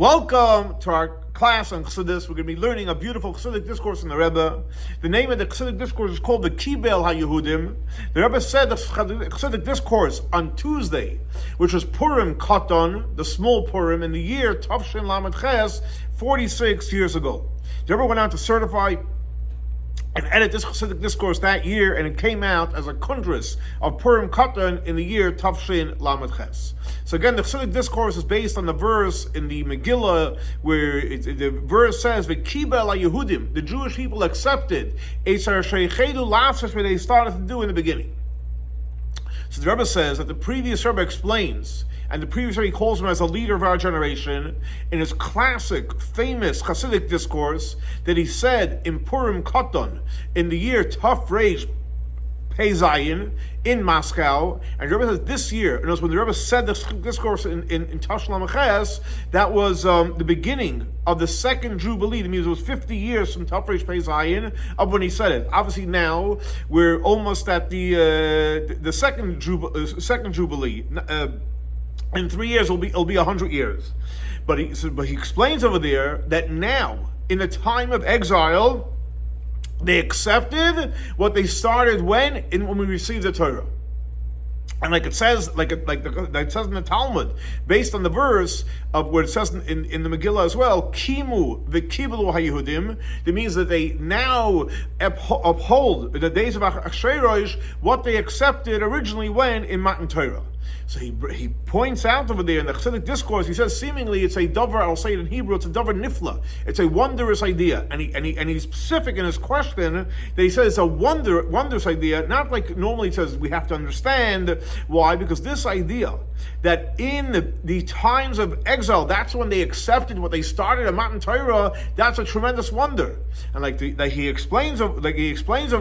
Welcome to our class on Chassidus. We're going to be learning a beautiful Chassidic discourse in the Rebbe. The name of the Chassidic discourse is called the וקבל היהודים. The Rebbe said the Chassidic discourse on Tuesday, which was Purim Katan, the small Purim, in the year ''tשל Ches, 46 years ago. The Rebbe went out to certify and edit this Chassidic discourse that year, and it came out as a kondras of Purim Katan in the year ''tשל Ches. So again, the Chassidic discourse is based on the verse in the Megillah where the verse says, וקבל היהודים, the Jewish people accepted אשר שהחלו לעשות what they started to do in the beginning. So the Rebbe says that the previous Rebbe explains, and the previous Rebbe calls him as a leader of our generation, in his classic, famous Chassidic discourse, that he said in Purim Katan, in the year ''tafresh Pei Zayin in Moscow, and the Rebbe says this year, and when the Rebbe said this discourse in ''tשל Ches, that was the beginning of the second Jubilee. That means it was 50 years from ''tafresh Pei Zayin of when he said it. Obviously now we're almost at the second Jubilee. In 3 years it'll be 100 years. But he explains over there that now, in the time of exile, they accepted what they started when we received the Torah. And like it says, it says in the Talmud, based on the verse of where it says in the Megillah as well, kimu v'kiblu haYehudim, that means that they now uphold the days of Achsheirosh, what they accepted originally when in Matan Torah. So he points out over there in the Chassidic discourse, he says seemingly it's a davar, I'll say it in Hebrew, it's a davar nifla. It's a wondrous idea. And he's specific in his question that he says it's a wondrous idea, not like normally it says we have to understand. Why? Because this idea that in the times of exile, that's when they accepted what they started at Matan Torah, that's a tremendous wonder. And like he explains over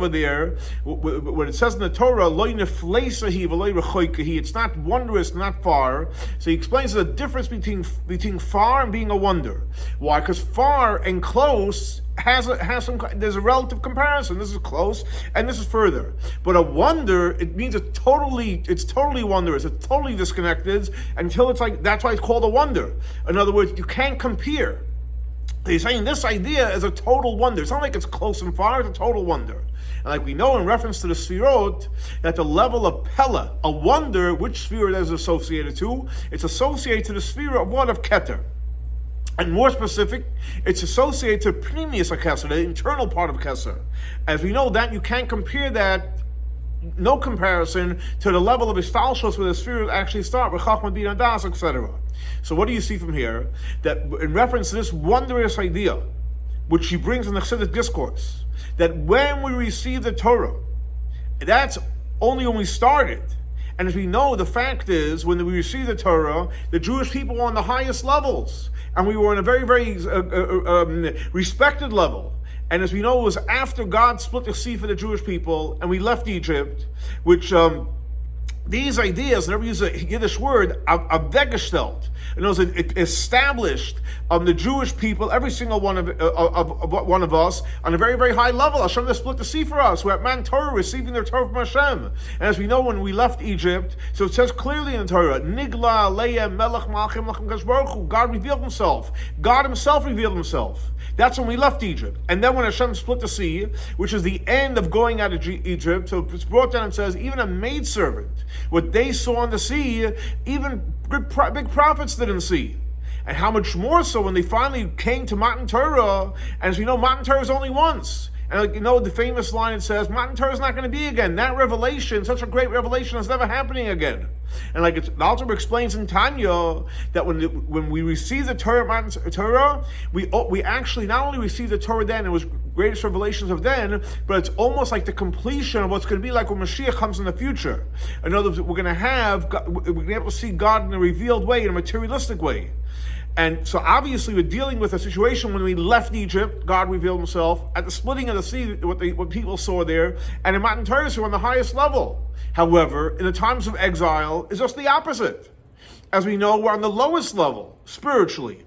there, when it says in the Torah, lo nefleisahi v'lo rechoikahi, it's not wondrous, not far. So he explains the difference between far and being a wonder. Why? Because far and close there's a relative comparison. This is close and this is further. But a wonder, it means it's totally wondrous. It's totally disconnected until it's like, that's why it's called a wonder. In other words, you can't compare. He's saying this idea is a total wonder. It's not like it's close and far, it's a total wonder. And like we know in reference to the Sfirot, that the level of Pella, a wonder, which Sfirot is associated to? It's associated to the Sfirot of what? Of Keter. And more specific, it's associated to Pnimius HaKeser, the internal part of Keser. As we know that, you can't compare that, no comparison, to the level of Ishtalshos where the Sfirot actually start, with Chachma Bin Das, etc. So what do you see from here? That in reference to this wondrous idea, which he brings in the Chassidic discourse, that when we receive the Torah, that's only when we started. And as we know, the fact is, when we received the Torah, the Jewish people were on the highest levels, and we were on a very, very respected level. And as we know, it was after God split the sea for the Jewish people, and we left Egypt, which these ideas, never use a Yiddish word, avegestelt. In other words, it established the Jewish people, every single one of us, on a very, very high level. Hashem has split the sea for us. We're at Man Torah, receiving their Torah from Hashem. And as we know, when we left Egypt, so it says clearly in the Torah, Nigla, Leah, Melech, Malchim, Lachem, Baruch Hu, God revealed Himself. God Himself revealed Himself. That's when we left Egypt. And then when Hashem split the sea, which is the end of going out of Egypt, so it's brought down and says, even a maidservant, what they saw on the sea, even big prophets didn't see. And how much more so when they finally came to Matan Torah, and as we know, Matan Torah is only once. And like, you know, the famous line, it says, Matan Torah is not going to be again. That revelation, such a great revelation, is never happening again. And like the Alter Rebbe explains in Tanya, that when we receive the Torah, Matan Torah, we actually not only receive the Torah then, it was greatest revelations of then, but it's almost like the completion of what's going to be like when Mashiach comes in the future. In other words, we're going to be able to see God in a revealed way, in a materialistic way. And so obviously we're dealing with a situation when we left Egypt, God revealed Himself. At the splitting of the sea, what people saw there, and in Matan Torah, we're on the highest level. However, in the times of exile, it's just the opposite. As we know, we're on the lowest level, spiritually.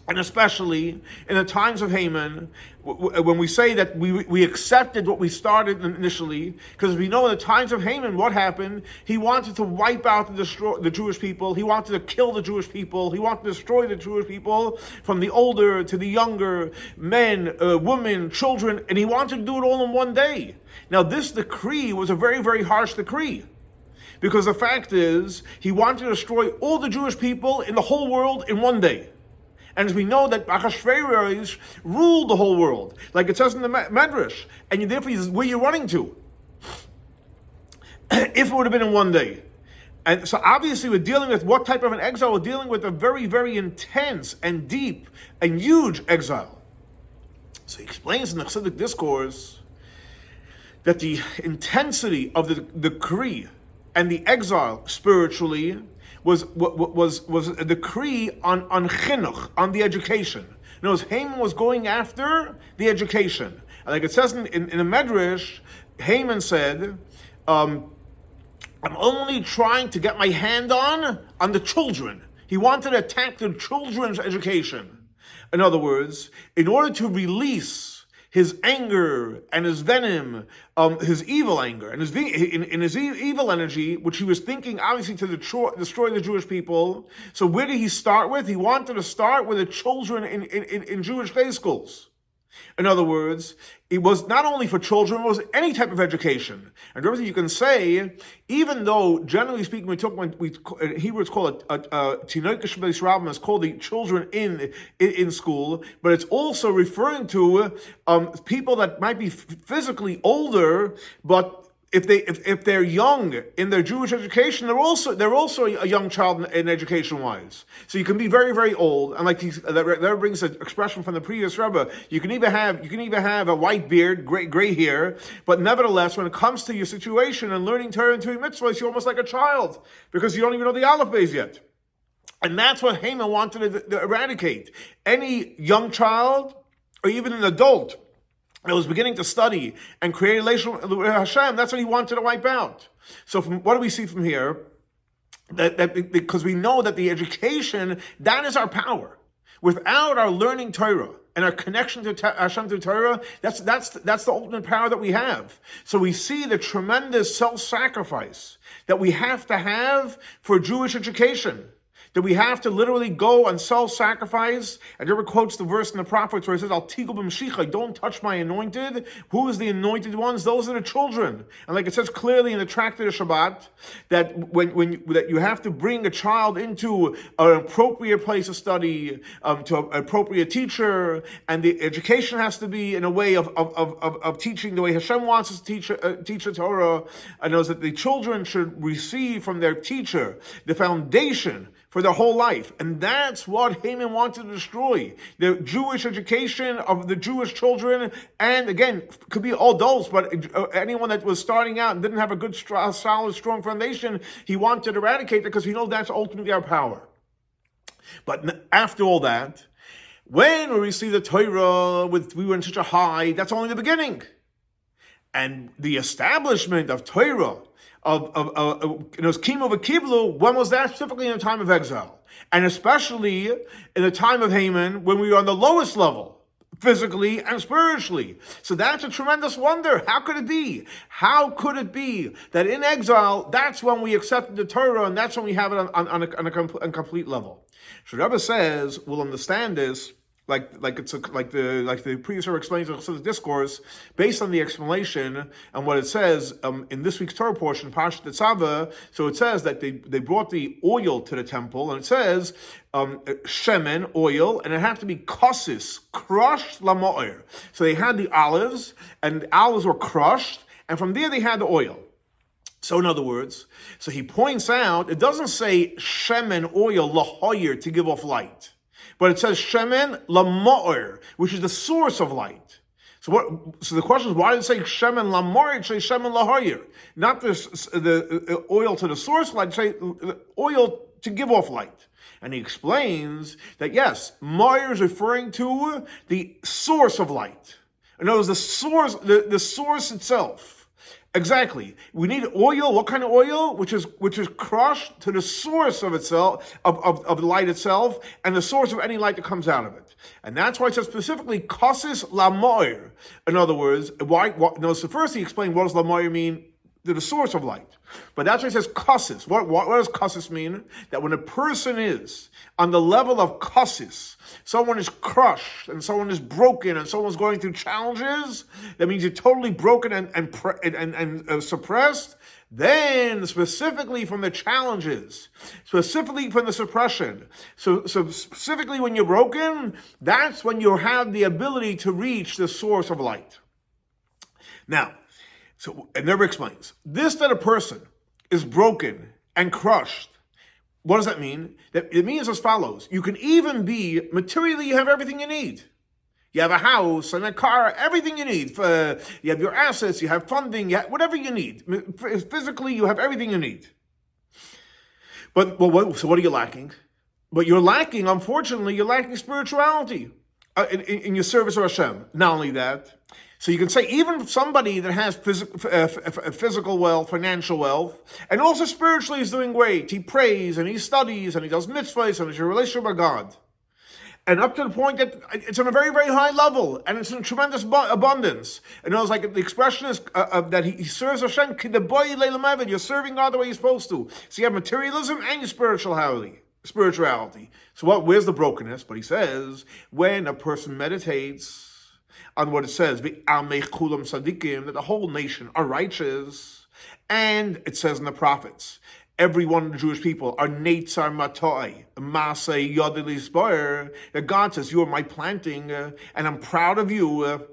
And especially in the times of Haman, when we say that we accepted what we started initially, because we know in the times of Haman, what happened? He wanted to wipe out and destroy the Jewish people. He wanted to kill the Jewish people. He wanted to destroy the Jewish people, from the older to the younger, men, women, children, and he wanted to do it all in one day. Now, this decree was a very, very harsh decree, because the fact is, he wanted to destroy all the Jewish people in the whole world in one day. And as we know that Achashverosh ruled the whole world, like it says in the Medrash, and therefore where you're running to, if it would have been in one day. And so obviously we're dealing with what type of an exile? We're dealing with a very, very intense and deep and huge exile. So he explains in the Chassidic discourse that the intensity of the decree and the exile spiritually was a decree on chinuch, on the education. In other words, Haman was going after the education. Like it says in the Medrash, Haman said, I'm only trying to get my hand on the children. He wanted to attack the children's education. In other words, in order to release his anger and his venom, his evil anger and his evil energy, which he was thinking obviously to destroy the Jewish people. So where did he start with? He wanted to start with the children in Jewish day schools. In other words, it was not only for children, it was any type of education. And everything you can say, even though, generally speaking, in Hebrew it's called Tinokesh Beis Rabbim, it's called the children in school, but it's also referring to people that might be physically older, but if they're young in their Jewish education, they're also a young child in education wise. So you can be very, very old, and like that brings an expression from the previous Rebbe. You can either have a white beard, gray hair, but nevertheless, when it comes to your situation and learning Torah and doing mitzvahs, you're almost like a child because you don't even know the Aleph Beis yet. And that's what Haman wanted to eradicate. Any young child or even an adult that was beginning to study and create a relationship with Hashem, that's what he wanted to wipe out. So what do we see from here? That because we know that the education, that is our power. Without our learning Torah and our connection to Hashem through Torah, that's the ultimate power that we have. So we see the tremendous self-sacrifice that we have to have for Jewish education. That we have to literally go and self-sacrifice. And Rebbe quotes the verse in the prophets where it says, "Al tigul b'mshicha," don't touch my anointed. Who is the anointed ones? Those are the children. And like it says clearly in the Tractate of Shabbat, that that you have to bring a child into an appropriate place of study, to an appropriate teacher, and the education has to be in a way of teaching the way Hashem wants us to teach the Torah. And knows that the children should receive from their teacher the foundation for their whole life. And that's what Haman wanted to destroy. The Jewish education of the Jewish children, and again, could be all adults, but anyone that was starting out and didn't have a good, solid, strong foundation, he wanted to eradicate it because he knows that's ultimately our power. But after all that, when we receive the Torah, we were in such a high, that's only the beginning. And the establishment of Torah, Kimo v'Kiblu, when was that? Specifically in the time of exile. And especially in the time of Haman, when we were on the lowest level, physically and spiritually. So that's a tremendous wonder. How could it be? How could it be that in exile, that's when we accepted the Torah, and that's when we have it on a complete level? So Rebbe says, we'll understand this, like the previous Rebbe explains in the discourse, based on the explanation and what it says in this week's Torah portion, Parashat Tetzaveh. So it says that they brought the oil to the temple, and it says shemen, oil, and it had to be kosis, crushed lama'ir. So they had the olives, and the olives were crushed, and from there they had the oil. So in other words, so he points out, it doesn't say shemen, oil, lahoyer, to give off light. But it says shemen lama'or, which is the source of light. So the question is, why did it say shemen lama'or? It says shemen lahoyer, not the oil to the source of light. It say oil to give off light. And he explains that yes, ma'or is referring to the source of light. In other words, the source itself. Exactly. We need oil. What kind of oil? Which is crushed to the source of itself, of the light itself, and the source of any light that comes out of it. And that's why it says specifically kasis lamoir. In other words, so first he explained what does lamoir mean, the source of light. But that's why it says kasis. What does kasis mean? That when a person is on the level of kasis, someone is crushed and someone is broken and someone's going through challenges, that means you're totally broken and suppressed. Then specifically from the challenges, specifically from the suppression, so specifically when you're broken, that's when you have the ability to reach the source of light. Now, and Rebbe explains, that a person is broken and crushed, what does that mean? It means as follows. You can even be, materially, you have everything you need. You have a house and a car, everything you need. You have your assets, you have funding, you have whatever you need. Physically, you have everything you need. So what are you lacking? But you're lacking, unfortunately, you're lacking spirituality in your service of Hashem. Not only that, so you can say even somebody that has physical wealth, financial wealth, and also spiritually is doing great. He prays and he studies and he does mitzvahs and has a relationship with God. And up to the point that it's on a very, very high level and it's in tremendous abundance. And it was like the expression is that he serves Hashem, you're serving God the way you're supposed to. So you have materialism and your spirituality. So where's the brokenness? But he says, when a person meditates on what it says, that the whole nation are righteous, and it says in the prophets, every one of the Jewish people are Neitzar Matoi, Masei Yodeli Spoyer, that God says, you are my planting, and I'm proud of you.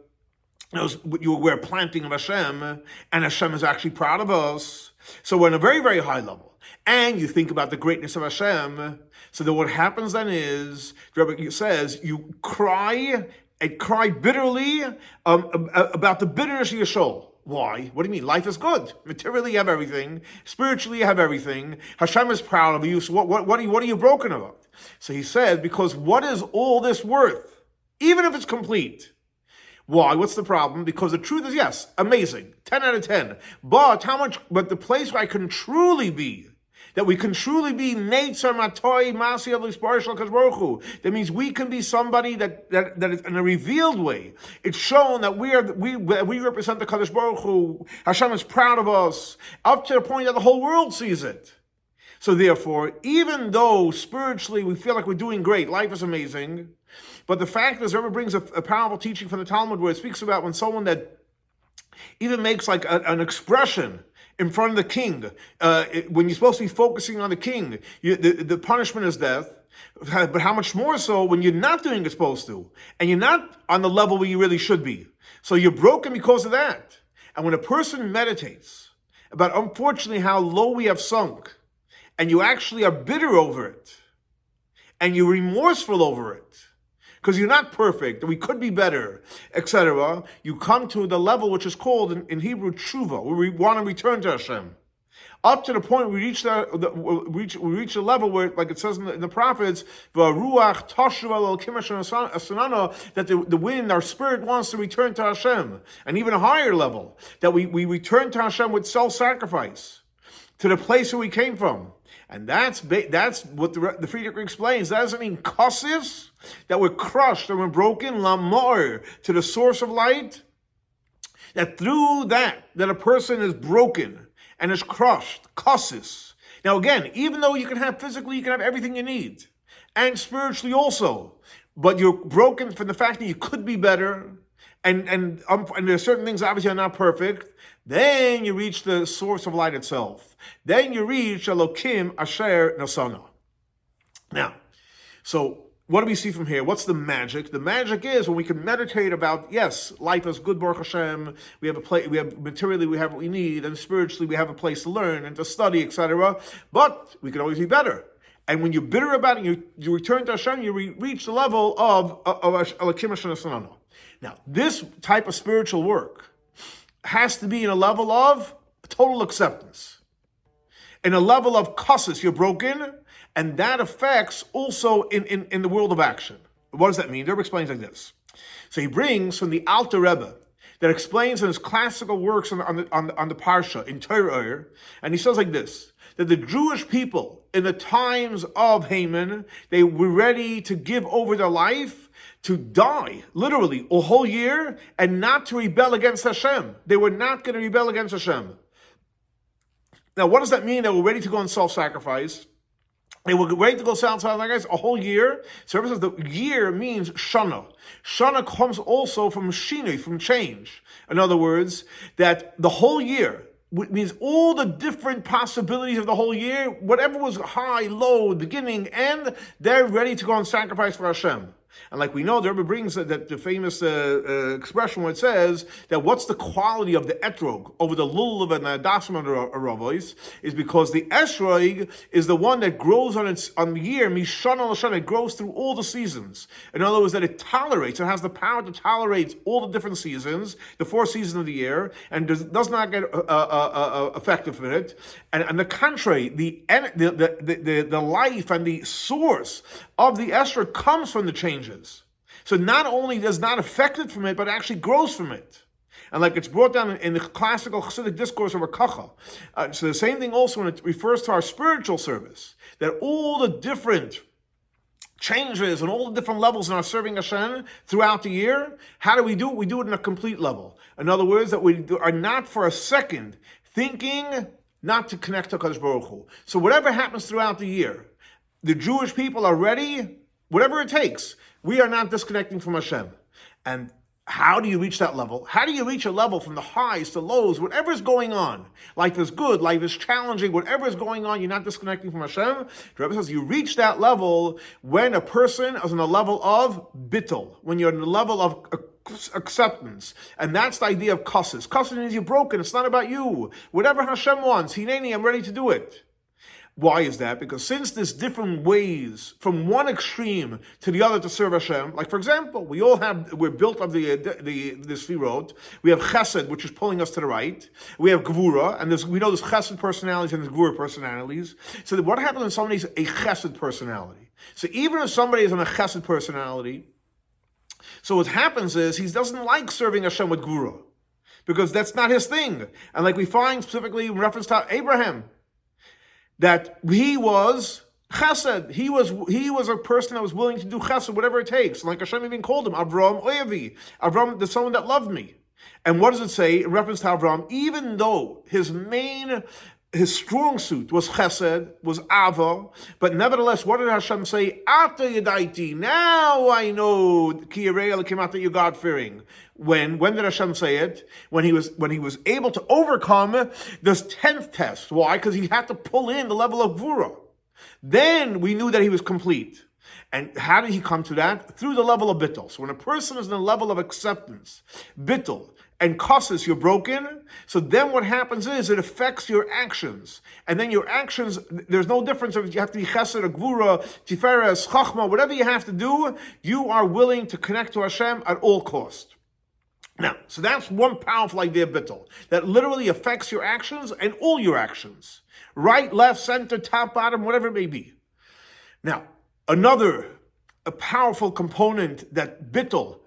We're planting of Hashem, and Hashem is actually proud of us. So we're on a very, very high level. And you think about the greatness of Hashem. So then what happens then is, the Rebbe says, you cry bitterly about the bitterness of your soul. Why? What do you mean? Life is good. Materially, you have everything. Spiritually, you have everything. Hashem is proud of you. So what are you broken about? So he said, because what is all this worth? Even if it's complete. Why? What's the problem? Because the truth is, yes, amazing. 10 out of 10. But the place where I can truly be, that we can truly be Neitzar Matoi Masi Baruch Hu. That means we can be somebody that is in a revealed way. It's shown that we represent the Kadosh Baruch Hu. Hashem is proud of us, up to the point that the whole world sees it. So therefore, even though spiritually we feel like we're doing great, life is amazing, but the fact is, Rebbe brings a powerful teaching from the Talmud where it speaks about when someone that even makes like an expression in front of the king, when you're supposed to be focusing on the king, the punishment is death. But how much more so when you're not doing what you're supposed to, and you're not on the level where you really should be. So you're broken because of that. And when a person meditates about, unfortunately, how low we have sunk, and you actually are bitter over it, and you're remorseful over it, because you're not perfect, we could be better, etc., you come to the level which is called in Hebrew tshuva, where we want to return to Hashem. Up to the point we reach the level where, like it says in the prophets, that the wind, our spirit wants to return to Hashem. And even a higher level, that we return to Hashem with self-sacrifice, to the place where we came from. And that's what the Friedrich explains. That doesn't mean kasis, that we're crushed and we're broken, lamor, to the source of light. That through that a person is broken and is crushed, kasis. Now again, even though you can have physically, you can have everything you need, and spiritually also, but you're broken from the fact that you could be better, and there are certain things obviously are not perfect. Then you reach the source of light itself. Then you reach Elokim Asher Nasana. Now, so what do we see from here? What's the magic? The magic is when we can meditate about, yes, life is good, Baruch Hashem. We have materially, we have what we need, and spiritually, we have a place to learn and to study, etc. But we can always be better. And when you're bitter about it, you return to Hashem, you reach the level of Elokim Asher Nasana. Now, this type of spiritual work has to be in a level of total acceptance. In a level of kasus, you're broken, and that affects also in the world of action. What does that mean? The Rebbe explains like this. So he brings from the Alter Rebbe that explains in his classical works on the Parsha in Torah, and he says like this, that the Jewish people in the times of Haman, they were ready to give over their life to die, literally, a whole year, and not to rebel against Hashem. They were not going to rebel against Hashem. Now, what does that mean? They were ready to go and self-sacrifice. They were ready to go self-sacrifice a whole year. So it says the year means Shana. Shana comes also from Shinui, from change. In other words, that the whole year, which means all the different possibilities of the whole year, whatever was high, low, beginning, end, they're ready to go and sacrifice for Hashem. And like we know, the Rebbe brings that the famous expression where it says that what's the quality of the etrog over the lulav and the dasim of the ravois is because the esrog is the one that grows on the year, mishana l'shana, it grows through all the seasons. In other words, that it tolerates, it has the power to tolerate all the different seasons, the 4 seasons of the year, and does not get affected from it. And the contrary, the life and the source of the esrog comes from the changes. So not only does not affect it from it, but actually grows from it. And like it's brought down in the classical Hasidic discourse of Kacha. So the same thing also when it refers to our spiritual service, that all the different changes and all the different levels in our serving Hashem throughout the year, how do we do it? We do it in a complete level. In other words, that we are not for a second thinking not to connect to HaKadosh Baruch Hu. So whatever happens throughout the year, the Jewish people are ready, whatever it takes. We are not disconnecting from Hashem. And how do you reach that level? How do you reach a level from the highs to lows, whatever is going on? Life is good, life is challenging, whatever is going on, you're not disconnecting from Hashem. The Rebbe says you reach that level when a person is on a level of bittul, when you're on the level of acceptance. And that's the idea of kasus. Kasus means you're broken, it's not about you. Whatever Hashem wants, Hineni, I'm ready to do it. Why is that? Because since there's different ways from one extreme to the other to serve Hashem, like for example, we're built of the sfirot. We have chesed, which is pulling us to the right. We have gvura, and we know there's chesed personalities and there's gvura personalities. So what happens when somebody's a chesed personality? So even if somebody is on a chesed personality, so what happens is he doesn't like serving Hashem with gvura, because that's not his thing. And like we find specifically in reference to Abraham, that he was chesed. He was a person that was willing to do chesed, whatever it takes. Like Hashem even called him, Avram Oyevi. Avram, the someone that loved me. And what does it say in reference to Avram? Even though his strong suit was chesed, was ava, but nevertheless, what did Hashem say? After Yadaiti, now I know ki yirei came after you God-fearing. When did Hashem say it? When he was able to overcome this 10th test. Why? Because he had to pull in the level of gvura. Then we knew that he was complete. And how did he come to that? Through the level of bittul. So when a person is in the level of acceptance, bittul, and causes you're broken, so then what happens is it affects your actions. And then your actions, there's no difference if you have to be chesed or gvura, tiferes, chachma, whatever you have to do, you are willing to connect to Hashem at all cost. Now, so that's one powerful idea of bittul, that literally affects your actions and all your actions. Right, left, center, top, bottom, whatever it may be. Now, a powerful component that bittul,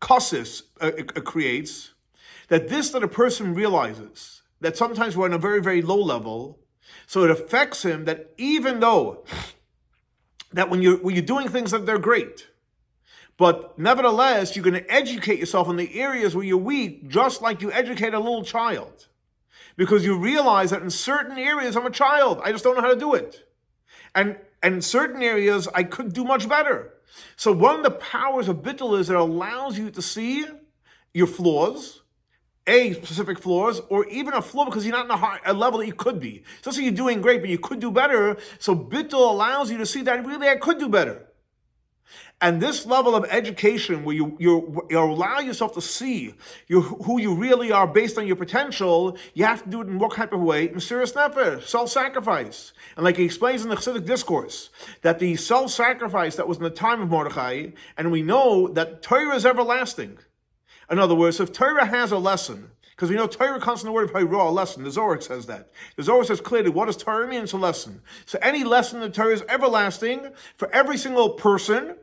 kasis, creates, that a person realizes that sometimes we're on a very, very low level, so it affects him that even though that when you're doing things that they're great, but nevertheless, you're going to educate yourself in the areas where you're weak, just like you educate a little child. Because you realize that in certain areas, I'm a child. I just don't know how to do it. And in certain areas, I could do much better. So one of the powers of bittul is it allows you to see your flaws, specific flaws, or even a flaw because you're not in a level that you could be. So you're doing great, but you could do better. So bittul allows you to see that really I could do better. And this level of education where you allow yourself to see who you really are based on your potential, you have to do it in what type of way? Mesiras nefesh, self-sacrifice. And like he explains in the Hasidic discourse, that the self-sacrifice that was in the time of Mordechai, and we know that Torah is everlasting. In other words, if Torah has a lesson, because we know Torah comes from the word of Hayrah, a lesson. The Zohar says that. The Zohar says clearly, what does Torah mean? It's a lesson. So any lesson in the Torah is everlasting for every single person.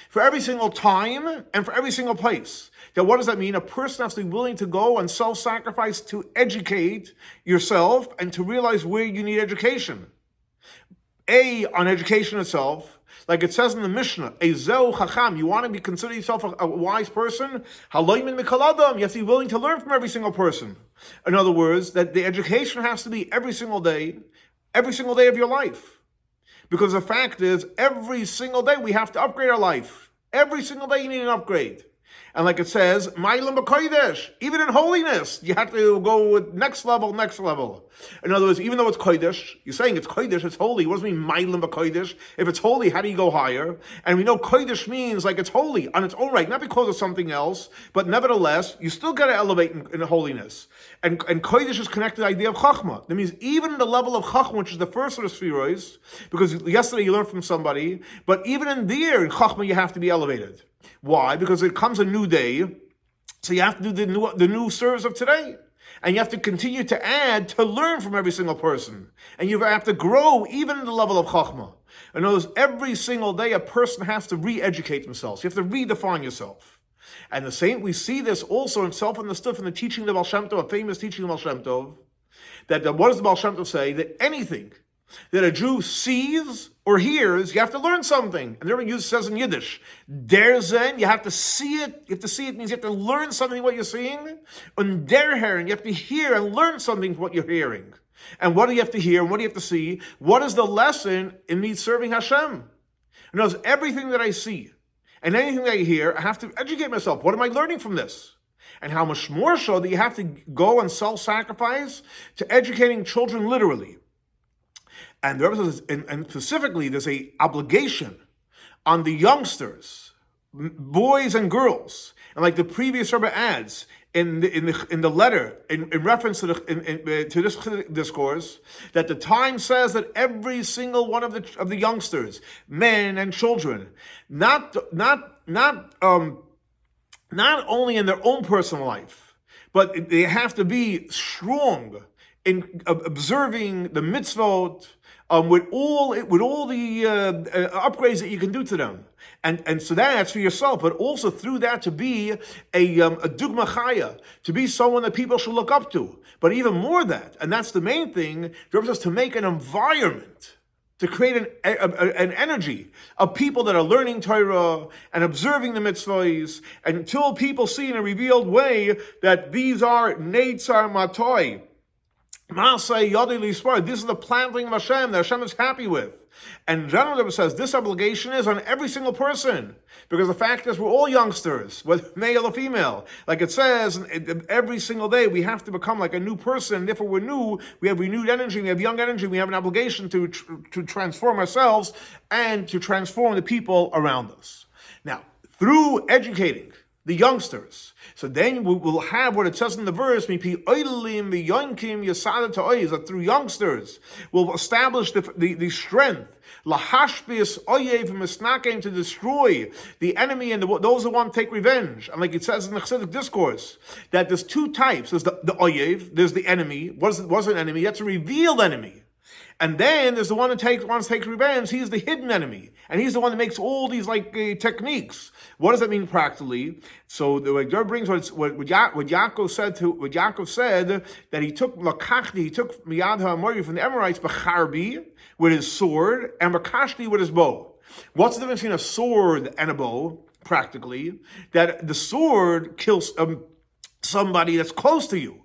for every single time and for every single place. Now, what does that mean? A person has to be willing to go and self-sacrifice to educate yourself and to realize where you need education. On education itself, like it says in the Mishnah, Ezeu Chacham, you want to consider yourself a wise person? Haloimin Mikaladam, you have to be willing to learn from every single person. In other words, that the education has to be every single day of your life. Because the fact is, every single day we have to upgrade our life. Every single day you need an upgrade. And like it says, Ma'ilem b'kodesh, even in holiness, you have to go with next level. In other words, even though it's kodesh, you're saying it's kodesh, it's holy. What does it mean, Ma'ilem b'kodesh? If it's holy, how do you go higher? And we know kodesh means like it's holy on its own right, not because of something else, but nevertheless, you still got to elevate in holiness. And kodesh is connected to the idea of chachma. That means even the level of chachma, which is the first of the spheroids, because yesterday you learned from somebody, but even in chachma you have to be elevated. Why? Because it comes a new day, so you have to do the new service of today. And you have to continue to add, to learn from every single person. And you have to grow even in the level of Chachma. In other words, every single day a person has to re-educate themselves. You have to redefine yourself. And the same, we see this also in self-understood from the teaching of the Baal Shem Tov, a famous teaching of the Baal Shem Tov, that what does the Baal Shem Tov say? That anything that a Jew sees or hears, you have to learn something. And the Rebbe says in Yiddish, der Zen, you have to see it. You have to see it means you have to learn something what you're seeing. And der Herren, you have to hear and learn something what you're hearing. And what do you have to hear and what do you have to see? What is the lesson in me serving Hashem? In other words, everything that I see and anything that I hear, I have to educate myself. What am I learning from this? And how much more so that you have to go and self-sacrifice to educating children literally. And the Rebbe says, and specifically, there's an obligation on the youngsters, boys and girls, and like the previous Rebbe adds in the letter in reference to this discourse, that the time says that every single one of the youngsters, men and children, not only in their own personal life, but they have to be strong in observing the mitzvot. With all the upgrades that you can do to them, and so that's for yourself, but also through that to be a dugma chaya, to be someone that people should look up to. But even more that, and that's the main thing, the Rebbe says to make an environment, to create an energy of people that are learning Torah and observing the mitzvahs, until people see in a revealed way that these are neitzar matoi. This is the planting of Hashem that Hashem is happy with. And General Rebbe says this obligation is on every single person, because the fact is we're all youngsters, whether male or female. Like it says, every single day we have to become like a new person. Therefore we're new, we have renewed energy, we have young energy, we have an obligation to transform ourselves and to transform the people around us. Now, through educating the youngsters, so then we will have what it says in the verse, that through youngsters we'll establish the strength, to destroy the enemy and those who want to take revenge. And like it says in the Chassidic discourse, that there's two types. There's the oyev, there's the enemy. What's an enemy? That's a revealed enemy. And then there's the one who wants to take revenge. He's the hidden enemy. And he's the one that makes all these techniques. What does that mean practically? So the Rebbe brings what Yaakov said that he took Miyad HaAmori from the Amorites, B'charbi, with his sword, and B'kashti with his bow. What's the difference between a sword and a bow, practically? That the sword kills somebody that's close to you.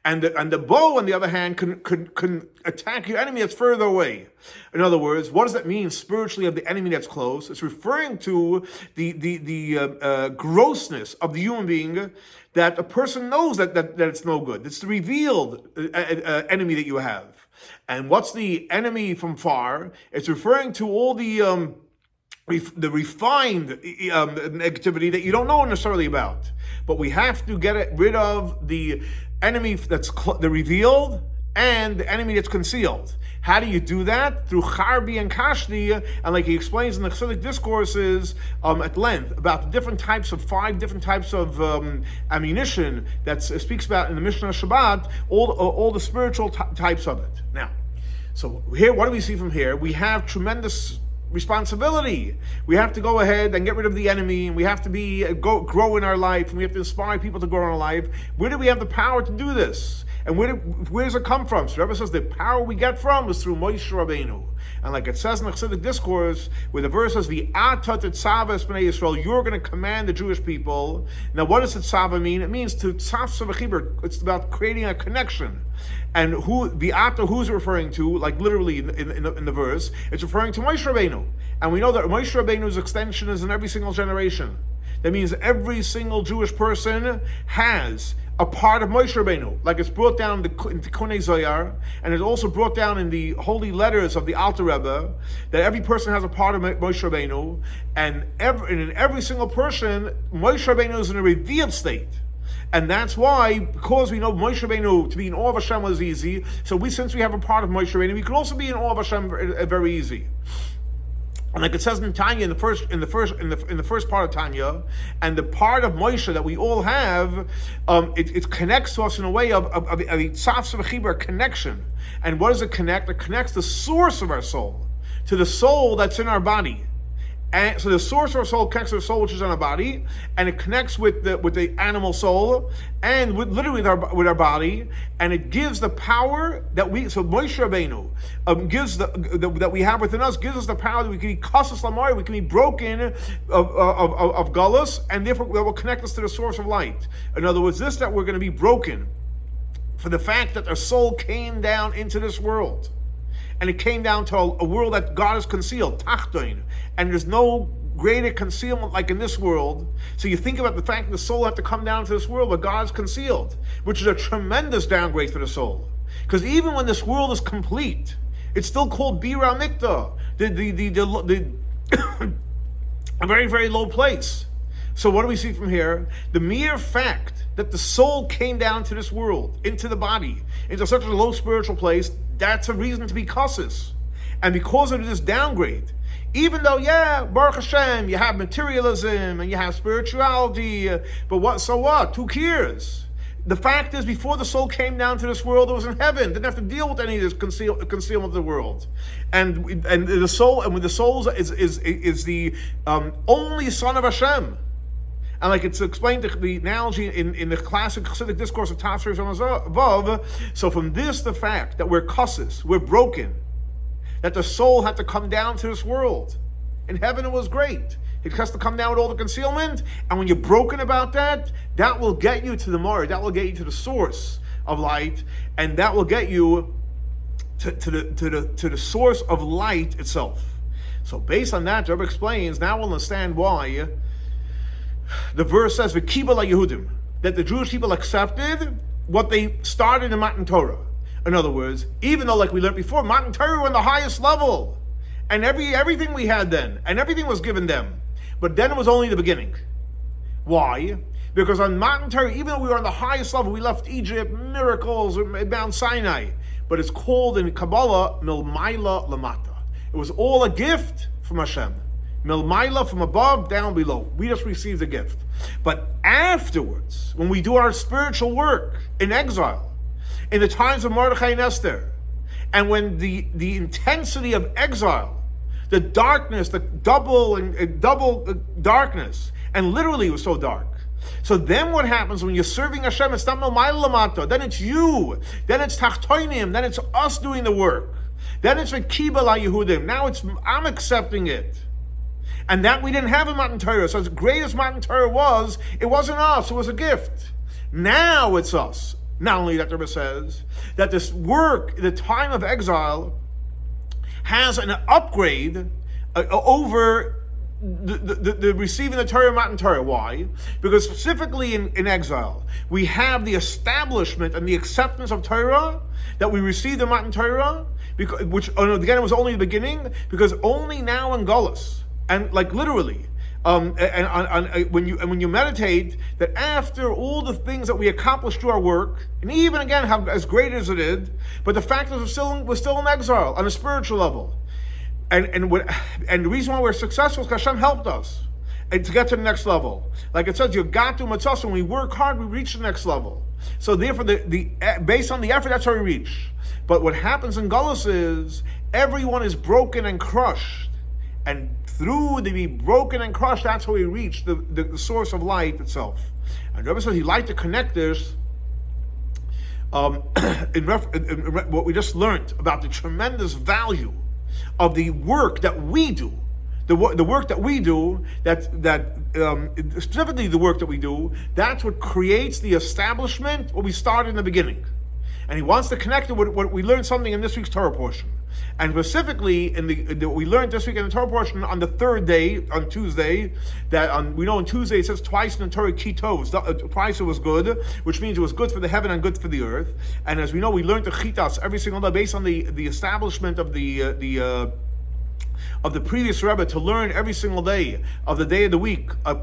And the bow, on the other hand, can attack your enemy that's further away. In other words, what does that mean spiritually of the enemy that's close? It's referring to the grossness of the human being, that a person knows that it's no good. It's the revealed enemy that you have. And what's the enemy from far? It's referring to all the refined activity that you don't know necessarily about. But we have to get rid of the enemy that's the revealed and the enemy that's concealed. How do you do that? Through Charbi and Kashti, and like he explains in the Chassidic discourses at length about the five different types of ammunition that speaks about in the Mishnah Shabbat, all the spiritual types of it. Now, so here, what do we see from here? We have tremendous responsibility. We have to go ahead and get rid of the enemy, and we have to grow in our life, and we have to inspire people to grow in our life. Where do we have the power to do this? And where does it come from? So the Rebbe says the power we get from is through Moshe Rabbeinu. And like it says in the Chassidic discourse, where the verse says, "V'ata tetzava es bnei Yisrael," you're going to command the Jewish people. Now, what does tetzava mean? It means to tzafsa v'chibur. It's about creating a connection. And who's it referring to? Like literally in the verse, it's referring to Moshe Rabbeinu. And we know that Moshe Rabbeinu's extension is in every single generation. That means every single Jewish person has a part of Moshe Rabbeinu, like it's brought down into Konei Zoyar, and it's also brought down in the holy letters of the Alter Rebbe, that every person has a part of Moshe Rabbeinu, and in every single person, Moshe Rabbeinu is in a revealed state. And that's why, because we know Moshe Rabbeinu, to be in awe of Hashem was easy, so since we have a part of Moshe Rabbeinu, we can also be in awe of Hashem very easy. And like it says in Tanya, in the first part of Tanya, and the part of Moshe that we all have, it connects to us in a way of a tzaf v'chibur connection. And what does it connect? It connects the source of our soul to the soul that's in our body. And so the source of our soul connects to the soul which is in our body, and it connects with the animal soul, and with our body, and it gives the power that Moshe Rabbeinu gives that we have within us, gives us the power that we can be kasus lamar, we can be broken of galus, and therefore that will connect us to the source of light. In other words, that we're going to be broken for the fact that our soul came down into this world. And it came down to a world that God has concealed, tachtoin, and there's no greater concealment like in this world. So you think about the fact that the soul had to come down to this world where God is concealed, which is a tremendous downgrade for the soul. Because even when this world is complete, it's still called Bira Mikta, a very, very low place. So what do we see from here? The mere fact that the soul came down to this world, into the body, into such a low spiritual place, that's a reason to be cautious. And because of this downgrade, even though, Baruch Hashem, you have materialism and you have spirituality, but so what? Who cares? The fact is, before the soul came down to this world, it was in heaven. Didn't have to deal with any of this concealment of the world. And the soul, and with the soul is the only son of Hashem. And like it's explained, the analogy in the classic Chassidic discourse of ''tשל above. So from this, the fact that we're kusses, we're broken, that the soul had to come down to this world. In heaven it was great. It has to come down with all the concealment, and when you're broken about that, that will get you to the Mari, that will get you to the source of light, and that will get you to the source of light itself. So based on that, Rebbe explains, now we'll understand why the verse says, וקבל היהודים, that the Jewish people accepted what they started in Matan Torah. In other words, even though, like we learned before, Matan Torah were on the highest level, and everything we had then, and everything was given them. But then it was only the beginning. Why? Because on Matan Torah, even though we were on the highest level, we left Egypt, miracles, Mount Sinai. But it's called in Kabbalah, milmaila lamata. It was all a gift from Hashem. Milmaila, from above, down below. We just received the gift. But afterwards, when we do our spiritual work in exile, in the times of Mordechai and Esther, and when the intensity of exile, the darkness, the double darkness, and literally it was so dark. So then what happens when you're serving Hashem? It's not milmaila lamata. Then it's you. Then it's tachtoinim. Then it's us doing the work. Then it's וקבל היהודים. Now I'm accepting it. And that we didn't have in Matan Torah. So as great as Matan Torah was, it wasn't us, it was a gift. Now it's us. Not only that, the Rebbe says that this work, the time of exile, has an upgrade over the receiving the Torah, Matan Torah. Why? Because specifically in exile, we have the establishment and the acceptance of Torah that we received in Matan Torah, which again it was only the beginning, because only now in Golus, and like literally, when you meditate, that after all the things that we accomplished through our work, and even again how as great as it is, but the fact that we're still in exile on a spiritual level, and the reason why we're successful is because Hashem helped us to get to the next level. Like it says, Yogatu Matzos, when we work hard, we reach the next level. So therefore, based on the effort, that's how we reach. But what happens in Golus is everyone is broken and crushed. And through the be broken and crushed, that's how we reach the source of light itself. And Rebbe says he'd like to connect this in what we just learned about the tremendous value of the work that we do. The work that we do, specifically the work that we do, that's what creates the establishment, what we started in the beginning. And he wants to connect it with what we learned something in this week's Torah portion. And specifically, what we learned this week in the Torah portion on the third day, on Tuesday, we know on Tuesday it says twice in the Torah, kitos, twice it was good, which means it was good for the heaven and good for the earth. And as we know, we learned the chitas every single day based on the establishment of the previous Rebbe to learn every single day of the day of the week, a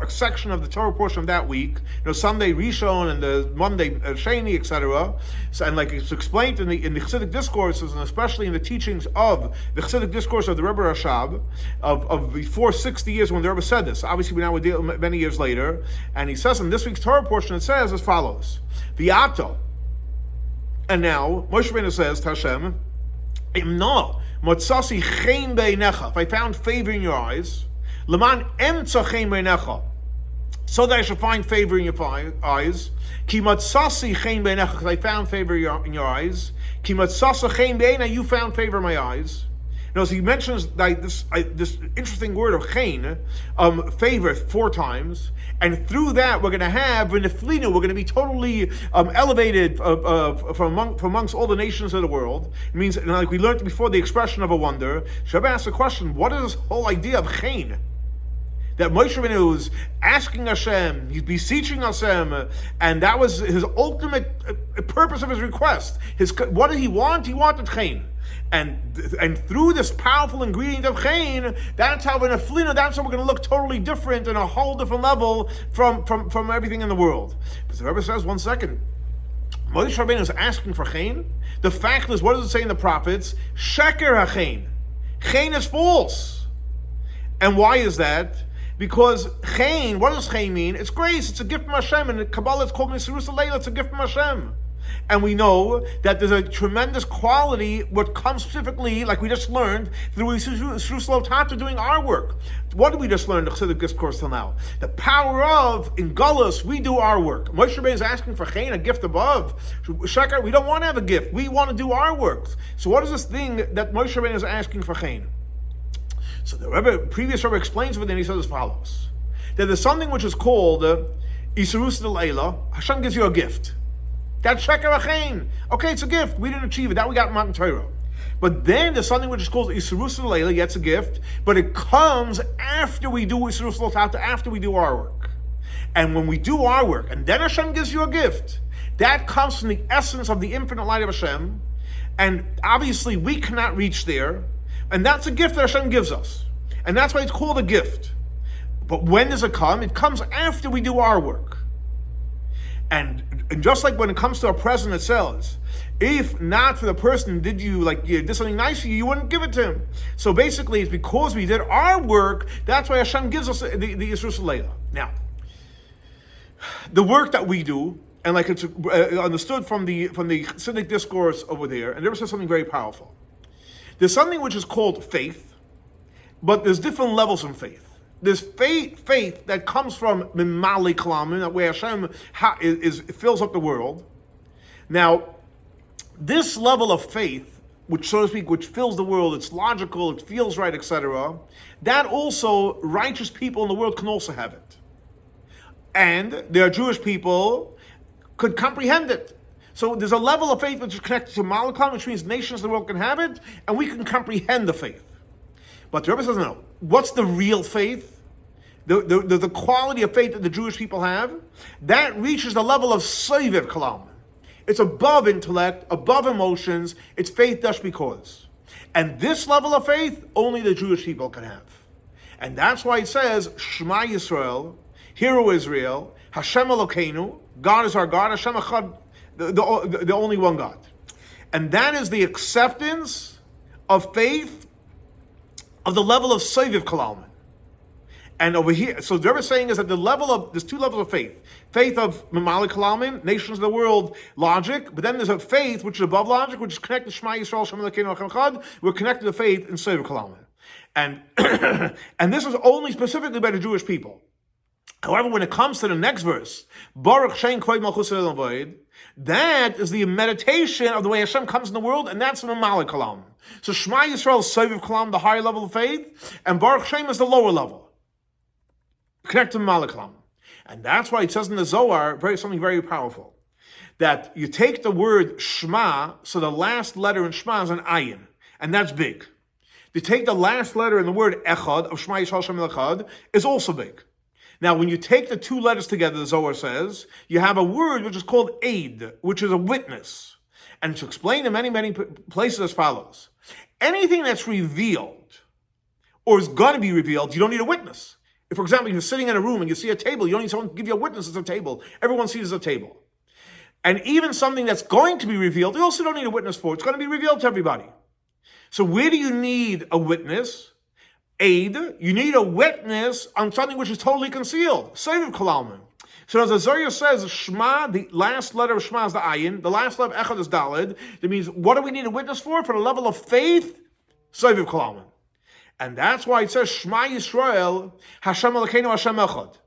section of the Torah portion of that week. Sunday Rishon and the Monday Sheni, etc. So, and like it's explained in the Chassidic discourses, and especially in the teachings of the Chassidic discourse of the Rebbe Rashab of before 60 years when the Rebbe said this. Obviously, we now deal many years later, and he says in this week's Torah portion it says as follows: V'ato, and now Moshe Rabbeinu says to Hashem, Imno. Motzasi chen beinecha, if I found favor in your eyes, leman emtza chen beinecha, so that I should find favor in your eyes. Ki motzasi chen beinecha, because I found favor in your eyes. Ki motzasa chen beina, you found favor in my eyes. Now, so he mentions this interesting word of chen, favor 4 times, and through that we're going to have v'neflinu, we're going to be totally elevated from amongst all the nations of the world. It means, like we learned before, the expression of a wonder. Shabbat asked the question: what is this whole idea of chen? That Moshe Rabbeinu is asking Hashem, he's beseeching Hashem, and that was his ultimate purpose of his request. What did he want? He wanted chen. And through this powerful ingredient of chen, that's how that's how we're going to look totally different in a whole different level from everything in the world. But the Rebbe says, 1 second, Moshe Rabbeinu is asking for chen. The fact is, what does it say in the prophets? Sheker ha-chen. Chen is false. And why is that? Because chen, what does chen mean? It's grace, it's a gift from Hashem, and in Kabbalah it's called Mesirusa Leila, it's a gift from Hashem. And we know that there's a tremendous quality, what comes specifically, like we just learned, through Yisroel Tata doing our work. What did we just learn in the Chassidic discourse till now? The power of, in Gullus, we do our work. Moshe Rabbeinu is asking for chen, a gift above. Shekar, we don't want to have a gift, we want to do our work. So what is this thing that Moshe Rabbeinu is asking for chen? So the previous Rebbe explains it, and he says as follows: that there's something which is called Yisroel Leila. Hashem gives you a gift. That's sheker ha-chen. Okay, it's a gift. We didn't achieve it. That we got in Matan Torah. But then there's something which is called Yisroel Leila. It's a gift, but it comes after we do Yisroel Tata, after we do our work. And when we do our work, and then Hashem gives you a gift, that comes from the essence of the infinite light of Hashem. And obviously we cannot reach there. And that's a gift that Hashem gives us. And that's why it's called a gift. But when does it come? It comes after we do our work. And just like when it comes to a present, it says, if not for the person did something nice for you, you wouldn't give it to him. So basically, it's because we did our work, that's why Hashem gives us the Yisroel Leila. Now, the work that we do, and like it's understood from the Chassidic discourse over there, and there was something very powerful. There's something which is called faith, but there's different levels in faith. There's faith that comes from Mimali Kalamim, where Hashem fills up the world. Now, this level of faith, which so to speak, which fills the world, it's logical, it feels right, etc., that also righteous people in the world can also have it. And there are Jewish people could comprehend it. So there's a level of faith which is connected to Malakam, which means nations of the world can have it, and we can comprehend the faith. But the Rebbe says, no. What's the real faith? The quality of faith that the Jewish people have, that reaches the level of Sovev Kalam. It's above intellect, above emotions, it's faith just because. And this level of faith, only the Jewish people can have. And that's why it says, Shema Yisrael, Hear, O Israel, Hashem Elokeinu, God is our God, Hashem Echad, the only one God. And that is the acceptance of faith of the level of Sovev Kalam. And over here, so the Rebbe is saying is that there's 2 levels of faith. Faith of Mamalik Kalamim, nations of the world, logic, but then there's a faith which is above logic, which is connected to Shema Yisrael, Hashem Elokeinu, Hashem Echad. We're connected to faith in Sovev Kalamim. And and this is only specifically by the Jewish people. However, when it comes to the next verse, Baruch Shem Kvod Malchus Vayid, that is the meditation of the way Hashem comes in the world, and that's in the Malik Kalam. So Shema Yisrael is Soviv Kalam, the higher level of faith, and Baruch Shem is the lower level. Connect to the Malik Kalam. And that's why it says in the Zohar, something very powerful, that you take the word Shema, so the last letter in Shema is an ayin, and that's big. You take the last letter in the word Echad, of Shema Yisrael Shem Echad, is also big. Now, when you take the two letters together, the Zohar says, you have a word which is called Aid, which is a witness. And it's explained in many, many places as follows. Anything that's revealed, or is going to be revealed, you don't need a witness. If, for example, you're sitting in a room and you see a table, you don't need someone to give you a witness, it's a table. Everyone sees it's a table. And even something that's going to be revealed, you also don't need a witness for. It's going to be revealed to everybody. So where do you need a witness? Aid, you need a witness on something which is totally concealed. Seviv Kalalman. So as the Zohar says, Shema, the last letter of Shema is the Ayin, the last letter of Echad is Daled. That means, what do we need a witness for? For the level of faith, Seviv Kalalman. And that's why it says, Shema Yisrael, Hashem Elokeinu Hashem Echad.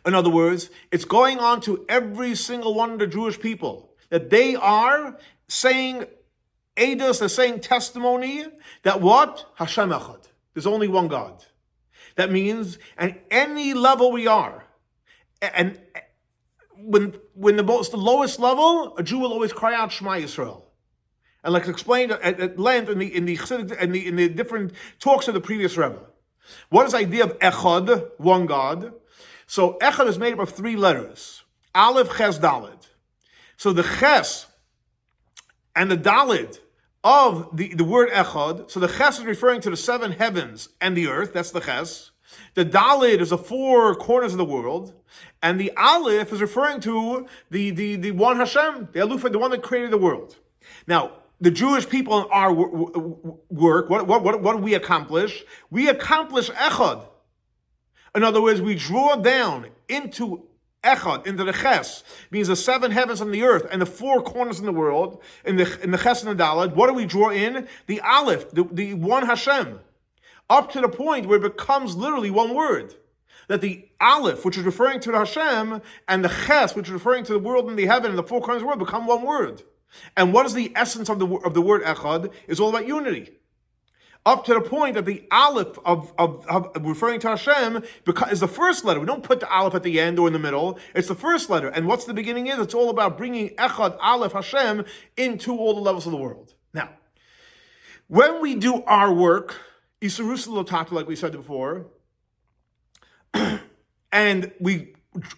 In other words, it's going on to every single one of the Jewish people, that they are saying Eidos, they're saying testimony, that what? Hashem Echad. There's only one God. That means, at any level we are, and when the lowest level, a Jew will always cry out Shema Yisrael. And like explained at length in the different talks of the previous Rebbe. What is the idea of Echad, one God? So Echad is made up of three letters. Aleph, Ches, Daled. So the Ches and the Daled of the word Echad, so the Ches is referring to the seven heavens and the earth, that's the Ches. The Daled is the four corners of the world, and the Aleph is referring to the one Hashem, the Aluf, the one that created the world. Now, the Jewish people in our work, what do we accomplish? We accomplish Echad. In other words, we draw down into Echad, into the Ches, means the seven heavens and the earth, and the four corners in the world, in the Ches and the Daled. What do we draw in? The Aleph, the one Hashem, up to the point where it becomes literally one word. That the Aleph, which is referring to the Hashem, and the Ches, which is referring to the world and the heaven and the four corners of the world, become one word. And what is the essence of the word Echad? It's all about unity. Up to the point that the Aleph of referring to Hashem is the first letter. We don't put the Aleph at the end or in the middle. It's the first letter. And what's the beginning is? It's all about bringing Echad, Aleph, Hashem into all the levels of the world. Now, when we do our work, Isurus Lotata, like we said before, and we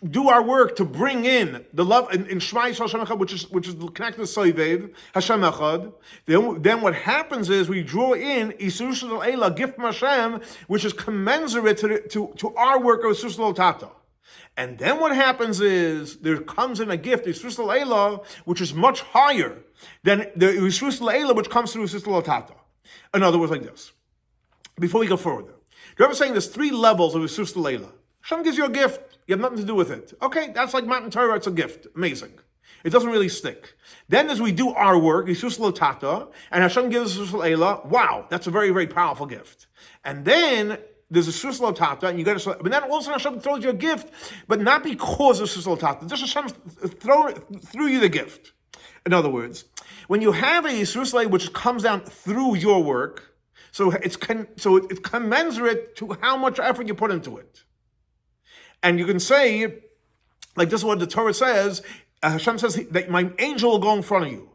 do our work to bring in the love in Shema Yisrael Hashem Echad, which is connected to Soivev Hashem Echad. Then what happens is we draw in Isurus Eila, gift from Hashem, which is commensurate to our work of Isurus Tata. And then what happens is there comes in a gift, Isurus Eila, which is much higher than the Isurus Eila, which comes through Isurus Tata. In other words, like this. Before we go further, the Rebbe is saying there's three levels of Isurus Eila. Hashem gives you a gift. You have nothing to do with it. Okay, that's like Matan Torah, it's a gift. Amazing. It doesn't really stick. Then as we do our work, Isurus Tata, and Hashem gives us Isurus Eila, wow, that's a very, very powerful gift. And then there's a Isurus Tata, and you get a, but then all of a sudden Hashem throws you a gift, but not because of Isurus Tata. Just Hashem threw you the gift. In other words, when you have a Isurus Eila which comes down through your work, so it's commensurate to how much effort you put into it. And you can say, like this is what the Torah says, Hashem says that my angel will go in front of you.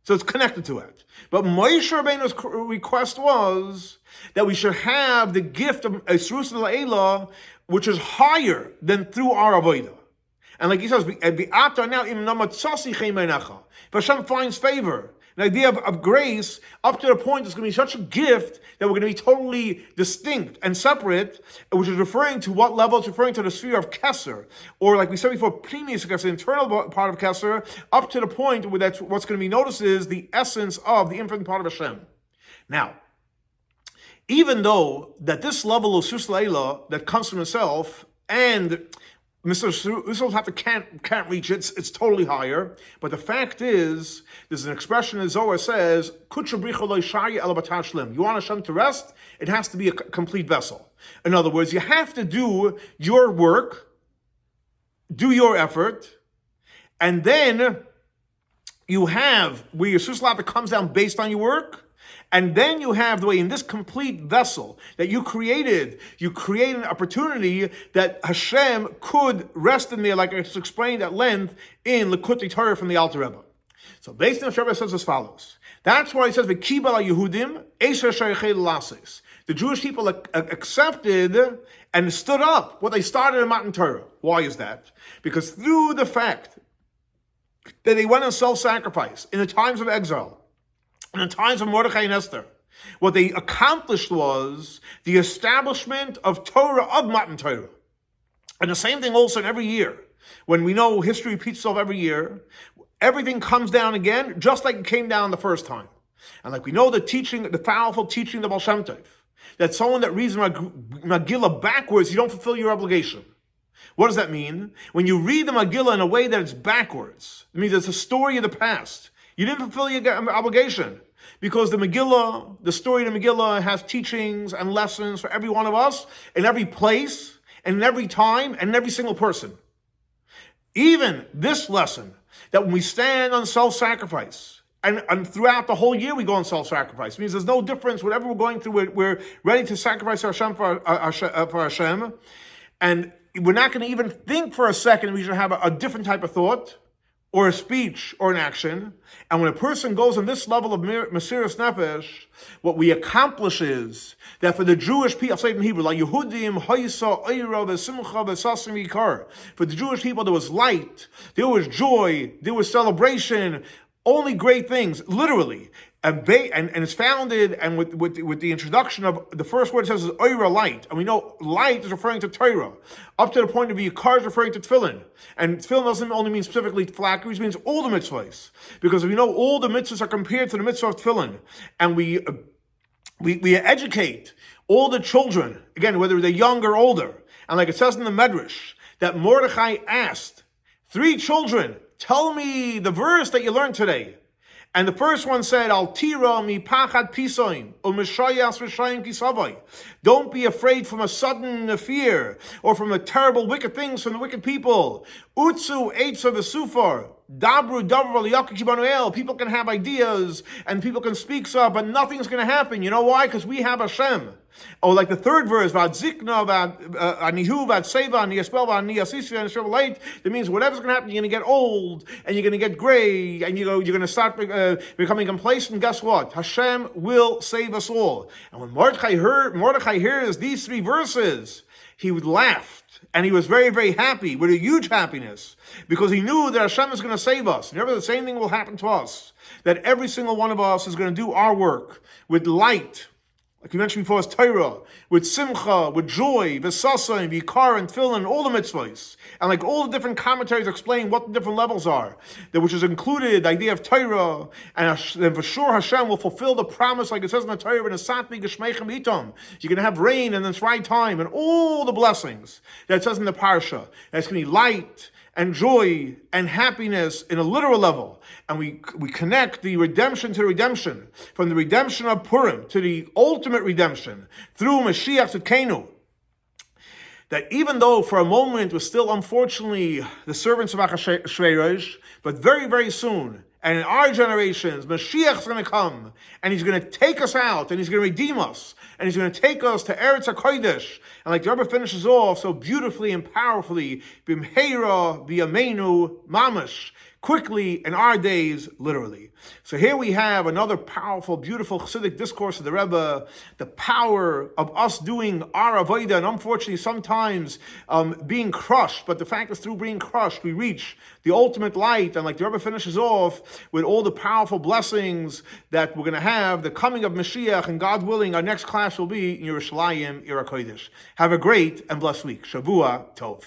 So it's connected to it. But Moshe Rabbeinu's request was that we should have the gift of Isurus Eila, which is higher than through our avodah. And like he says, if Hashem finds favor, an idea of grace, up to the point it's going to be such a gift that we're going to be totally distinct and separate, which is referring to what level? It's referring to the sphere of Kesser, or like we said before, Pnimius Kesser, the internal part of Kesser, up to the point where that's what's going to be noticed is the essence of the infinite part of Hashem. Now, even though that this level of Isurus Eila that comes from himself, and Mr. Yisrael can't reach it. It's totally higher. But the fact is, there's an expression in Zohar says, you want Hashem to rest, it has to be a complete vessel. In other words, you have to do your work, do your effort, and then you have where your Suslat comes down based on your work. And then you have the way in this complete vessel that you create an opportunity that Hashem could rest in there, like I just explained at length in Likutei Torah from the Alter Rebbe. So based on the Rebbe says as follows. That's why he says וקבל היהודים אשר שייכי לעשות. The Jewish people accepted and stood up what they started in Matan Torah. Why is that? Because through the fact that they went on self-sacrifice in the times of exile, in the times of Mordechai and Esther, what they accomplished was the establishment of Torah, of Matan Torah. And the same thing also in every year. When we know history repeats itself every year, everything comes down again, just like it came down the first time. And like we know the powerful teaching of the Baal Shem Tov, that someone that reads Megillah backwards, you don't fulfill your obligation. What does that mean? When you read the Megillah in a way that it's backwards, it means it's a story of the past. You didn't fulfill your obligation. Because the Megillah, the story of the Megillah has teachings and lessons for every one of us, in every place, and in every time, and in every single person. Even this lesson, that when we stand on self-sacrifice, and throughout the whole year we go on self-sacrifice, it means there's no difference, whatever we're going through, we're ready to sacrifice Hashem for Hashem, and we're not going to even think for a second we should have a different type of thought, or a speech, or an action. And when a person goes on this level of Mesiras Nefesh, what we accomplish is that for the Jewish people, I'll say it in Hebrew, like Yehudim, Haisa, Eira, V'simcha, V'sasim, Yikar. For the Jewish people, there was light, there was joy, there was celebration, only great things, literally. And it's founded, and with the introduction of, the first word it says is Eira, light. And we know light is referring to Torah. Up to the point of Yikar is referring to Tefillin. And Tefillin doesn't only mean specifically Tlak, it means all the mitzvahs. Because we know all the mitzvahs are compared to the mitzvah of Tefillin. And we educate all the children, again, whether they're young or older. And like it says in the Medrash, that Mordechai asked 3 children, tell me the verse that you learned today. And the first one said, Al tira mi pachad pisoim, umeshayas rishayim kisavai. Don't be afraid from a sudden fear, or from the terrible wicked things from the wicked people. Utsu eitza v'sufar. Dabru davar liyakibanuel. People can have ideas, and people can speak stuff, but nothing's going to happen. You know why? Because we have Hashem. Or like the third verse, Zikna, Anihu, Seva, Niaspel, Niasisi, and Shevalite, that means whatever's going to happen, you're going to get old, and you're going to get gray, and you're going to start becoming complacent. Guess what? Hashem will save us all. And when Mordechai hears these 3 verses, he would laugh. And he was very, very happy, with a huge happiness, because he knew that Hashem is going to save us. Never the same thing will happen to us. That every single one of us is going to do our work with light, like we mentioned before, it's Torah, with simcha, with joy, with sasa, vikar, and tefillin, all the mitzvahs. And like all the different commentaries explain what the different levels are, which is included, the idea of Torah, and then for sure Hashem will fulfill the promise, like it says in the Torah, you're going to have rain in its right time, and all the blessings that it says in the parsha. That's going to be light, and joy, and happiness in a literal level. And we connect the redemption to the redemption, from the redemption of Purim to the ultimate redemption, through Mashiach Tzidkenu. That even though for a moment we're still, unfortunately, the servants of Achashverosh, but very, very soon, and in our generations, Mashiach is going to come, and he's going to take us out, and he's going to redeem us, and he's going to take us to Eretz HaKodesh. And like the Rebbe finishes off so beautifully and powerfully, Bimheira v'yameinu mamash, quickly in our days, literally. So here we have another powerful, beautiful Chassidic discourse of the Rebbe, the power of us doing our avodah, and unfortunately sometimes being crushed, but the fact is through being crushed, we reach the ultimate light, and like the Rebbe finishes off with all the powerful blessings that we're going to have, the coming of Mashiach, and God willing, our next class will be in Yerushalayim, Ira Kodesh. Have a great and blessed week. Shavua Tov.